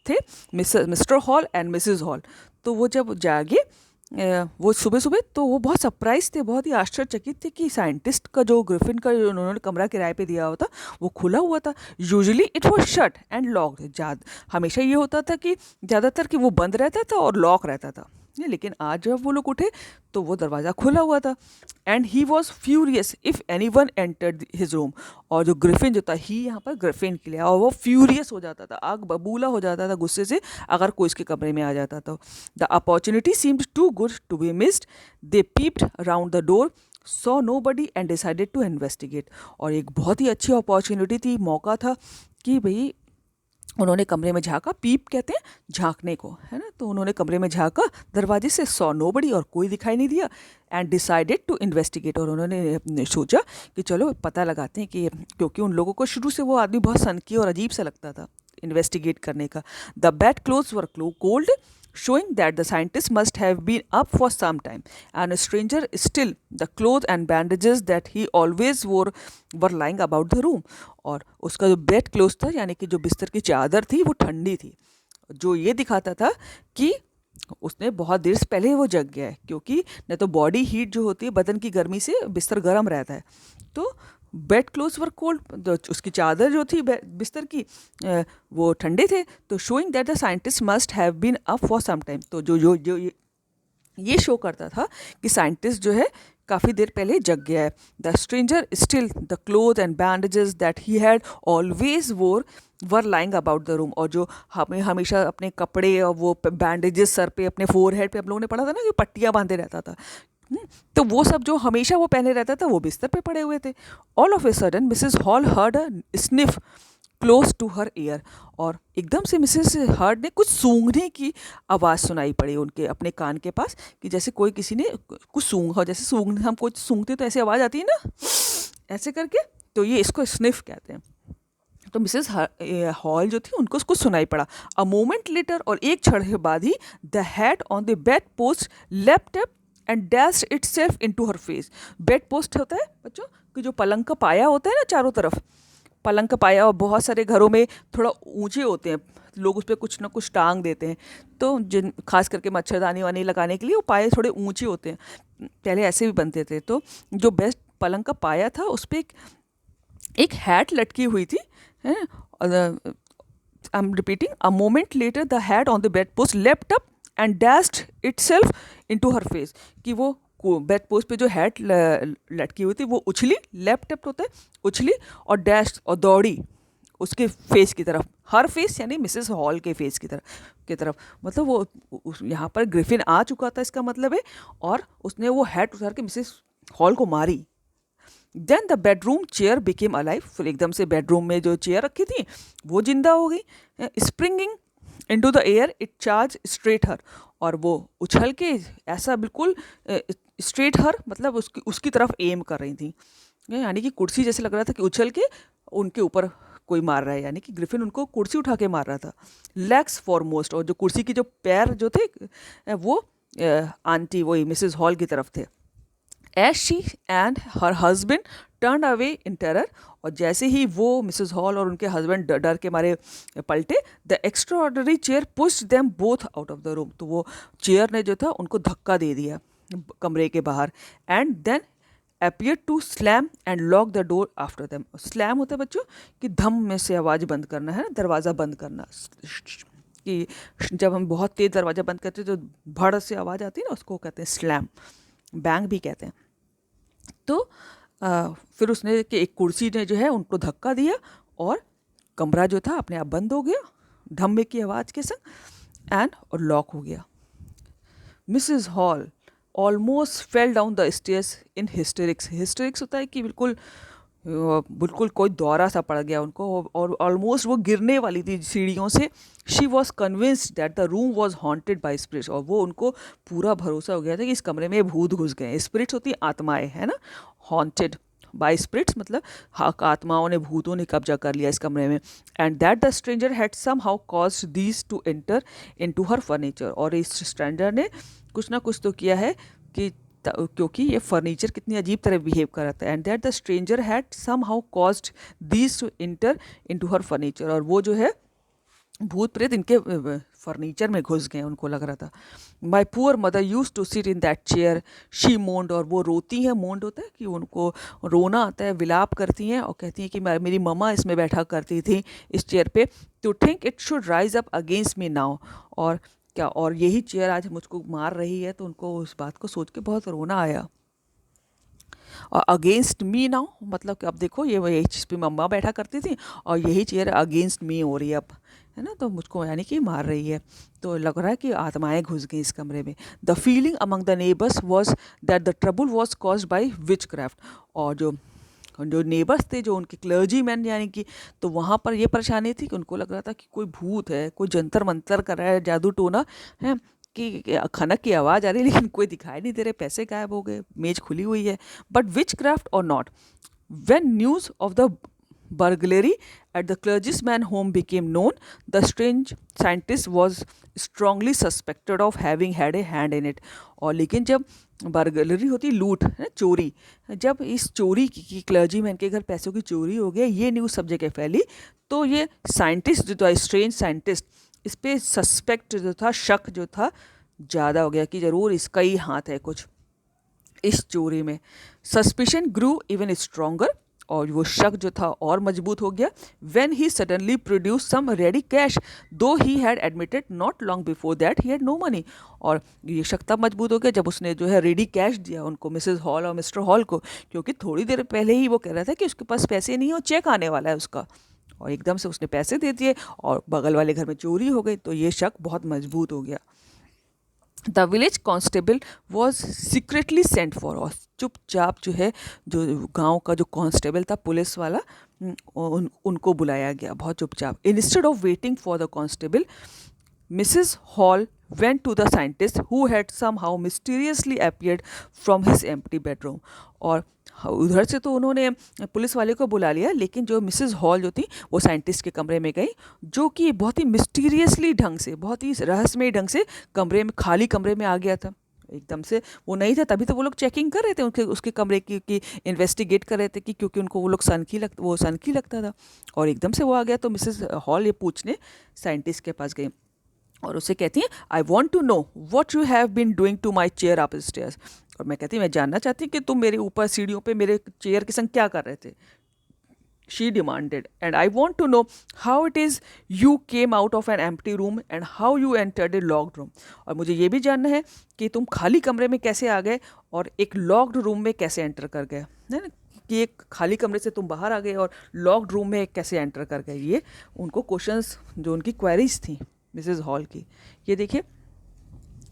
S1: थे Mr Hall and Mrs Hall, तो वो जब जागे वो सुबह सुबह, तो वो बहुत सरप्राइज थे, बहुत ही आश्चर्यचकित थे कि साइंटिस्ट का जो ग्रिफिन का जो उन्होंने कमरा किराए पे दिया हुआ था वो खुला हुआ था। Usually it was shut and locked. हमेशा ये होता था कि ज़्यादातर कि वो बंद रहता था और लॉक रहता था, लेकिन आज जब वो लोग उठे तो वो दरवाज़ा खुला हुआ था। And he was furious if any one entered his room. और जो ग्रिफिन जो था, ही यहाँ पर ग्रिफिन के लिए, और वो फ्यूरियस हो जाता था, आग बबूला हो जाता था गुस्से से अगर कोई इसके कमरे में आ जाता था। The opportunity seemed too good to be missed. They peeped around the door, saw nobody and decided to investigate. और एक बहुत ही अच्छी अपॉर्चुनिटी थी, मौका था कि भाई उन्होंने कमरे में झाँका, पीप कहते हैं झाँकने को, है ना, तो उन्होंने कमरे में झाँका दरवाजे से, सॉ नोबडी, और कोई दिखाई नहीं दिया। एंड डिसाइडेड टू इन्वेस्टिगेट, और उन्होंने सोचा कि चलो पता लगाते हैं कि, क्योंकि उन लोगों को शुरू से वो आदमी बहुत सनकी और अजीब सा लगता था, इन्वेस्टिगेट करने का। The bed clothes were cold, showing that the scientist must have been up for some time, and a stranger still the clothes and bandages that he always wore were lying about the room। और उसका जो bed cloth था यानी कि जो बिस्तर की चादर थी वो ठंडी थी, जो ये दिखाता था कि उसने बहुत देर से पहले वो जग गया है, क्योंकि नहीं तो बॉडी हीट जो होती है बदन की गर्मी से बिस्तर गर्म रहता है। तो बेड क्लोथ्स वर कोल्ड, उसकी चादर जो थी बिस्तर की वो ठंडे थे। तो showing that the scientist must have been up for some time, तो जो ये शो करता था कि साइंटिस्ट जो है काफ़ी देर पहले जग गया है। The stranger still the cloth and bandages that he had always wore were lying about the room, और जो हमें हमेशा अपने कपड़े और वो बैंडेजेस सर पे अपने फोरहेड पे हम लोगों ने पढ़ा था ना कि पट्टियाँ बांधे रहता था, तो वो सब जो हमेशा वो पहने रहता था वो बिस्तर पे पड़े हुए थे। All of a sudden Mrs Hall heard a sniff close to her ear, और एकदम से मिसेस हर्ड ने कुछ सूंघने की आवाज़ सुनाई पड़ी उनके अपने कान के पास, कि जैसे कोई किसी ने कुछ सूंघा, जैसे सूंघ हम कुछ सूंघते तो ऐसी आवाज़ आती है ना ऐसे करके, तो ये इसको स्निफ कहते हैं। तो मिसेस हॉल जो थी उनको कुछ सुनाई पड़ा। अ मोमेंट लेटर, और एक क्षण के बाद ही the hat on the bed post left up and dashed itself into her face. Bed post होता है बच्चों कि जो पलंग का पाया होता है ना, चारों तरफ पलंग का पाया, और बहुत सारे घरों में थोड़ा ऊंचे होते हैं, लोग उस पर कुछ ना कुछ टांग देते हैं, तो जिन खास करके मच्छरदानी वानी लगाने के लिए वो पाए थोड़े ऊंचे होते हैं, पहले ऐसे भी बनते थे। तो जो बेस्ट पलंग का पाया था उस पर एक हैट लटकी हुई थी, है। I am repeating, a moment later the hat on the bed post left up and dashed itself into her face, कि वो बेड पोस्ट पे जो हैट लटकी हुई थी वो उछली, लेफ्ट अप होता है उछली, और डैश और दौड़ी उसके फेस की तरफ, हर फेस यानी मिसेस हॉल के फेस की तरफ, मतलब वो यहाँ पर ग्रिफिन आ चुका था इसका मतलब है, और उसने वो हैट उतार के मिसेस हॉल को मारी। Then the bedroom chair became alive, फिर एकदम से बेडरूम में जो चेयर रखी थी वो जिंदा हो गई। Springing into the air it charge straight her, और वो उछल के ऐसा बिल्कुल स्ट्रेट हर मतलब उसकी तरफ एम कर रही थी, यानी कि कुर्सी जैसे लग रहा था कि उछल के उनके ऊपर कोई मार रहा है, यानी कि ग्रिफिन उनको कुर्सी उठा के मार रहा था। लेग्स फॉरमोस्ट, और जो कुर्सी की जो पैर जो थे वो आंटी वही मिसेस हॉल की तरफ थे। As she and her husband turned away in terror, और जैसे ही वो मिसेस हॉल और उनके हस्बैंड डर के मारे पलटे, the extraordinary chair pushed them both out of the room, तो वो चेयर ने जो था उनको धक्का दे दिया कमरे के बाहर। And then appeared to slam and lock the door after them. Slam होता है बच्चों कि धम में से आवाज़ बंद करना है ना, दरवाज़ा बंद करना, कि जब हम बहुत तेज़ दरवाज़ा बंद करते हैं तो भड़ से आवाज़ आती है ना, उसको कहते हैं स्लैम, बैंग भी कहते हैं। तो फिर उसने कि एक कुर्सी ने जो है उनको धक्का दिया और कमरा जो था अपने आप बंद हो गया धम्मे की आवाज़ के संग, एंड और लॉक हो गया। Mrs hall almost fell down the stairs in hysterics. Hysterics होता है कि बिल्कुल कोई दौरा सा पड़ गया उनको, और ऑलमोस्ट वो गिरने वाली थी सीढ़ियों से। She was convinced that the room was haunted by spirits, और वो उनको पूरा भरोसा हो गया था कि इस कमरे में भूत घुस गए। स्पिरिट्स होती हैं आत्माएं, है ना, हॉन्टेड बाई स्पिरिट्स मतलब आत्माओं ने, भूतों ने कब्जा कर लिया इस कमरे में। And that the stranger had somehow caused these to enter into her furniture, और इस स्ट्रेंजर ने कुछ ना कुछ तो किया है कि क्योंकि ये फर्नीचर कितनी अजीब तरह बिहेव कर रहा था। And that the stranger had somehow caused these to enter into her furniture, और वो जो है भूत प्रेत इनके फर्नीचर में घुस गए उनको लग रहा था। My poor mother used to sit in that chair she moaned, और वो रोती हैं, मोन्ड होता है कि उनको रोना आता है, विलाप करती हैं और कहती हैं कि मेरी मम्मा इसमें बैठा करती थी इस चेयर पे, to think it should rise up against me now, और क्या और यही चेयर आज मुझको मार रही है, तो उनको उस बात को सोच के बहुत रोना आया। और अगेंस्ट मी नाउ मतलब कि अब देखो यही चीज़ पे मम्मा बैठा करती थी और यही चेयर अगेंस्ट मी हो रही है अब, है ना, तो मुझको यानी कि मार रही है। तो लग रहा है कि आत्माएं घुस गई इस कमरे में। The feeling among the neighbours was that the trouble was caused by which craft, और जो नेबर्स थे, जो उनके क्लर्जी मैन यानी कि, तो वहाँ पर ये परेशानी थी कि उनको लग रहा था कि कोई भूत है, कोई जंतर मंतर कर रहा है, जादू टोना है, कि खनक की आवाज़ आ रही है लेकिन कोई दिखाई नहीं दे रहे, पैसे गायब हो गए, मेज खुली हुई है। बट विच क्राफ्ट और not, when news of the burglary at the clergyman's home became known, the strange scientist was strongly suspected of having had a hand in it. और लेकिन जब बर्गलरी होती लूट है चोरी, जब इस चोरी की क्लर्जीमैन के घर पैसों की चोरी हो गया, ये न्यूज़ सब जगह फैली, तो ये साइंटिस्ट जो था, स्ट्रेंज साइंटिस्ट, इस पर सस्पेक्ट जो था, शक जो था ज़्यादा हो गया कि ज़रूर इसका ही हाथ है कुछ इस चोरी में. सस्पिशन ग्रू इवन स्ट्रोंगर, और वो शक जो था और मजबूत हो गया. When he suddenly produce some ready cash, though he had admitted not long before that he had no money. और ये शक तब मजबूत हो गया जब उसने जो है रेडी कैश दिया उनको, मिसेस हॉल और मिस्टर हॉल को, क्योंकि थोड़ी देर पहले ही वो कह रहा था कि उसके पास पैसे नहीं है और चेक आने वाला है उसका, और एकदम से उसने पैसे दे दिए और बगल वाले घर में चोरी हो गई, तो ये शक बहुत मजबूत हो गया. The village constable was secretly sent for, और चुपचाप जो है जो गांव का जो कांस्टेबल था, पुलिस वाला, उनको बुलाया गया बहुत चुपचाप. Instead of waiting for the constable, Mrs hall went to the scientist who had somehow mysteriously appeared from his empty bedroom. और उधर से तो उन्होंने पुलिस वाले को बुला लिया, लेकिन जो मिसेस हॉल जो थी वो साइंटिस्ट के कमरे में गई, जो कि बहुत ही मिस्टीरियसली ढंग से, बहुत ही रहस्यमय ढंग से कमरे में, खाली कमरे में आ गया था. एकदम से वो नहीं था, तभी तो वो लोग चेकिंग कर रहे थे उसके कमरे की इन्वेस्टिगेट कर रहे थे कि क्योंकि उनको वो लोग सनकी लगता था. और एकदम से वो आ गया, तो मिसेस हॉल ये पूछने साइंटिस्ट के पास गई और उसे कहती हैं, I want to know what you have been doing to my chair upstairs. और मैं कहती मैं जानना चाहती हूँ कि तुम मेरे ऊपर सीढ़ियों पे मेरे चेयर के संग क्या कर रहे थे. She demanded, and I want to know how it is you came out of an empty room and how you entered a locked room. और मुझे ये भी जानना है कि तुम खाली कमरे में कैसे आ गए और एक लॉक्ड रूम में कैसे एंटर कर गए, है ना, कि एक खाली कमरे से तुम बाहर आ गए और लॉक्ड रूम में कैसे एंटर कर गए. ये उनको क्वेश्चंस, जो उनकी क्वेरीज थी मिसेस हॉल की. ये देखिए,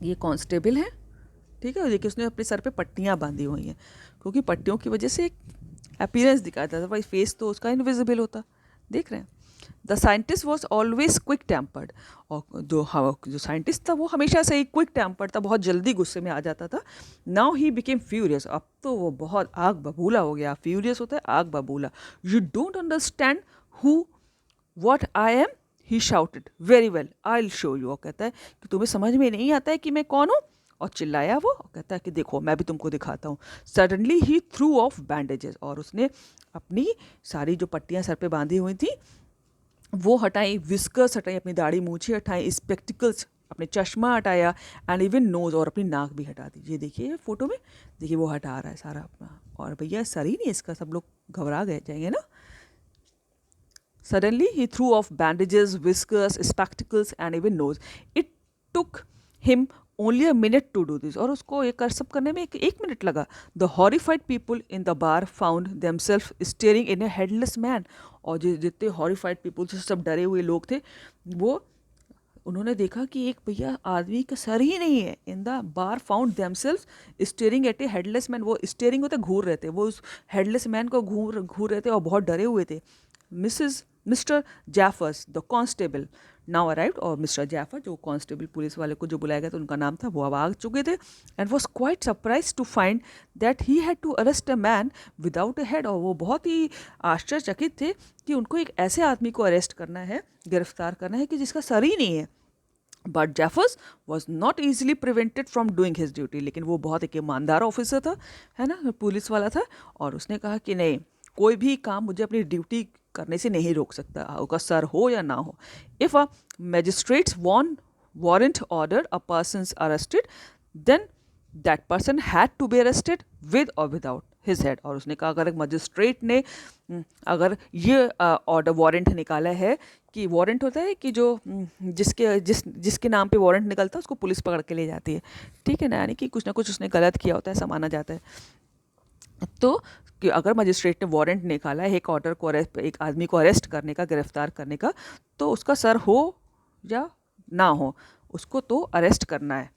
S1: ये कांस्टेबल है, ठीक है, देखिए उसने अपने सर पे पट्टियाँ बांधी हुई हैं, क्योंकि पट्टियों की वजह से एक अपीयरेंस दिखाता था, भाई फेस तो उसका इनविजिबल होता. देख रहे हैं. The scientist was always quick tempered, और जो साइंटिस्ट था वो हमेशा से ही क्विक टेम्पर्ड था, बहुत जल्दी गुस्से में आ जाता था. नाउ ही बिकेम फ्यूरियस, अब तो वो बहुत आग बबूला हो गया. फ्यूरियस होता है आग बबूला. You don't understand who what I am, he shouted. Very well, I will show you. और कहता है कि तुम्हें समझ में नहीं आता है कि मैं कौन हूँ, और चिल्लाया वो, और कहता है कि देखो मैं भी तुमको दिखाता हूँ. Suddenly he threw of bandages, और उसने अपनी सारी जो पट्टियाँ सर पे बांधी हुई थी वो हटाई, विस्कर्स हटाई, अपनी दाढ़ी मूछें हटाई, स्पेक्टिकल्स, अपने चश्मा हटाया, एंड इवन नोज, और अपनी नाक भी हटा दी. ये देखिए फोटो में, देखिए वो हटा रहा है सारा अपना. और भैया सर ही नहीं इसका, सब लोग घबरा गए जाएंगे ना. Suddenly, he threw off bandages, whiskers, spectacles, and even nose. It took him only a minute to do this. और उसको ये सब करने में एक मिनट लगा. The horrified people in the bar found themselves staring in a headless man. और जितने horrified people से सब डरे हुए लोग थे, वो उन्होंने देखा कि एक भैया आदमी का सर ही नहीं है. In the bar found themselves staring at A headless man. वो स्टेयरिंग होते घूर रहे थे, वो उस हेडलेस मैन को घूर रहे थे और बहुत डरे हुए थे. Mister Jaffers the constable now arrived, और मिस्टर जैफर जो कांस्टेबल पुलिस वाले को जो बुलाया गया था उनका नाम था, वो अब आ चुके थे. And was quite surprise to find that he had to arrest a man without a head. और वो बहुत ही आश्चर्यचकित थे कि उनको एक ऐसे आदमी को अरेस्ट करना है, गिरफ्तार करना है कि जिसका सर ही नहीं है. But Jeffers was not easily prevented from doing his duty. लेकिन वो बहुत एक ईमानदार ऑफिसर था, है ना, पुलिस वाला था, और उसने कहा कि नहीं, कोई भी काम मुझे अपनी ड्यूटी करने से नहीं रोक सकता, उसका सर हो या ना हो. If a magistrate's warrant order a person's arrested, then that person had to be arrested with और विदाउट हिज हेड. और उसने कहा अगर एक मजिस्ट्रेट ने अगर ये ऑर्डर वारंट निकाला है, कि वारंट होता है कि जो जिसके नाम पे वारंट निकलता है उसको पुलिस पकड़ के ले जाती है, ठीक है ना, यानी कि कुछ ना कुछ उसने गलत किया होता है, ऐसा माना जाता है. तो कि अगर मजिस्ट्रेट ने वारंट निकाला है एक ऑर्डर को, एक आदमी को अरेस्ट करने का, गिरफ्तार करने का, तो उसका सर हो या ना हो, उसको तो अरेस्ट करना है.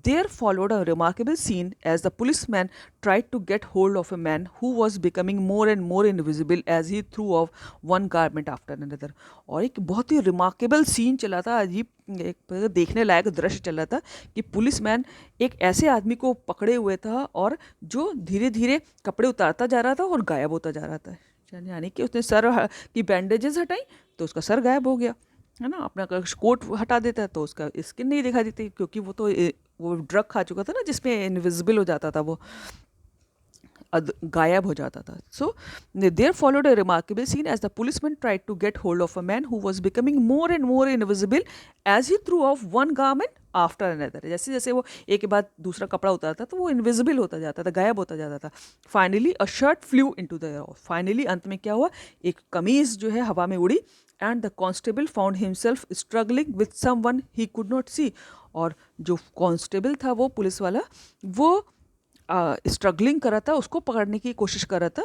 S1: There followed a remarkable scene as the policeman tried to get hold of a man who was becoming more and more invisible as he threw off one garment after another. और एक बहुत ही remarkable scene चला था, अजीब एक देखने लायक दृश्य चल रहा था कि पुलिसमैन एक ऐसे आदमी को पकड़े हुए था और जो धीरे धीरे कपड़े उतारता जा रहा था और गायब होता जा रहा था. यानी कि उसने सर की बैंडेजेस हटाई तो उसका सर गायब हो गया, है ना। अपना कोट हटा देता है तो उसका स्किन नहीं दिखाई देती, क्योंकि वो तो वो ड्रग खा चुका था ना जिसमें इनविजिबल हो जाता था, वो गायब हो जाता था. So there followed a remarkable scene as the policeman tried to get hold of a man who was becoming more and more invisible as he threw off one garment after another. जैसे जैसे वो एक के बाद दूसरा कपड़ा उतारता तो वो इनविजिबल होता जाता था, गायब होता जाता था. Finally a shirt flu into the air. Finally अंत में क्या हुआ, एक कमीज जो है हवा में उड़ी. And the constable found himself struggling with someone he could not see. और जो कांस्टेबल था, वो पुलिस वाला, वो स्ट्रगलिंग कर रहा था, उसको पकड़ने की कोशिश कर रहा था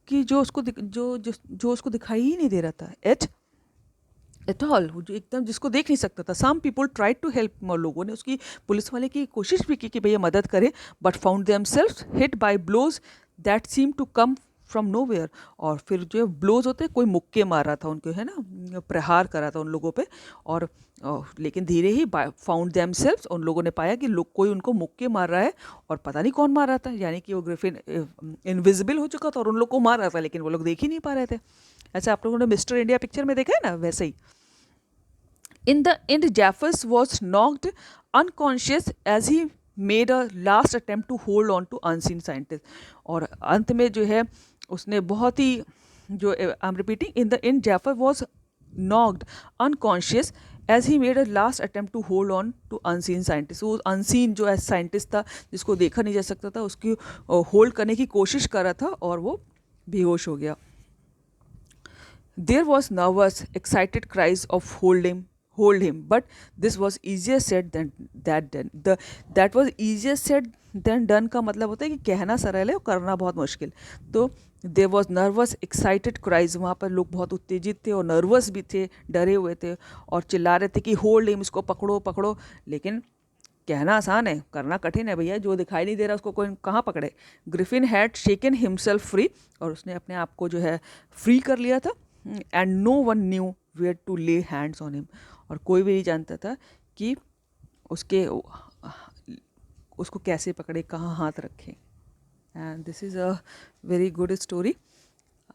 S1: कि जो उसको जो उसको दिखाई ही नहीं दे रहा था एट ऑल, जो एकदम जिसको देख नहीं सकता था. Some people tried to help. लोगों ने उसकी, पुलिस वाले की कोशिश भी की कि भैया मदद करे, but found themselves hit by blows that seem to come from nowhere. और फिर जो ब्लोज होते हैं, कोई मुक्के मार रहा था उनको, है ना, प्रहार करा था उन लोगों पे. और लेकिन धीरे ही फाउंड देमसेल्व्स, उन लोगों ने पाया कि लोग कोई उनको मुक्के मार रहा है और पता नहीं कौन मार रहा था. यानी कि वो ग्रिफिन इनविजिबल हो चुका था और उन लोग को मार रहा था, लेकिन वो लोग देख ही नहीं पा रहे थे. ऐसा आप लोगों ने मिस्टर इंडिया पिक्चर में देखा है ना, वैसे ही. In the end, Jaffers was knocked unconscious as he made a last attempt to hold on to unseen scientist. और अंत में जो है उसने बहुत ही, जो आई am repeating, in the and Jaffer was knocked unconscious as he made a last attempt to hold on to unseen scientist. वो unseen जो साइंटिस्ट था, जिसको देखा नहीं जा सकता था, उसकी होल्ड करने की कोशिश कर रहा था और वो बेहोश हो गया. There was nervous, excited cries of hold him, but this was easier said than that done. That was easier said than done का मतलब होता है कि कहना सरल है और करना बहुत मुश्किल. तो there was nervous excited cries, वहाँ पर लोग बहुत उत्तेजित थे और नर्वस भी थे, डरे हुए थे और चिल्ला रहे थे कि होल्ड हिम, इसको पकड़ो पकड़ो. लेकिन कहना आसान है, करना कठिन है भैया. जो दिखाई नहीं दे रहा उसको कोई कहाँ पकड़े. Griffin had shaken himself free, और उसने अपने आप को जो है फ्री कर लिया था. And no one knew where to lay hands on him, और कोई भी नहीं जानता था कि उसको कैसे पकड़े, कहाँ हाथ रखें. And this is a very good story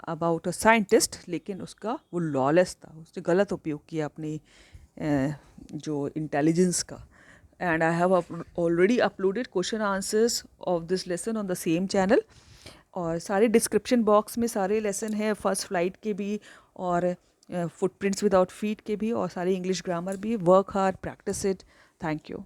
S1: about a scientist. लेकिन उसका वो लॉलेस था, उसने गलत उपयोग किया अपनी जो इंटेलिजेंस का. And I have already uploaded question answers of this lesson on the same channel. और सारे डिस्क्रिप्शन बॉक्स में सारे लेसन हैं, फर्स्ट फ्लाइट के भी और फुटप्रिंट्स विदाउट फीट के भी, और सारे इंग्लिश ग्रामर भी. Work hard, practice it. Thank you.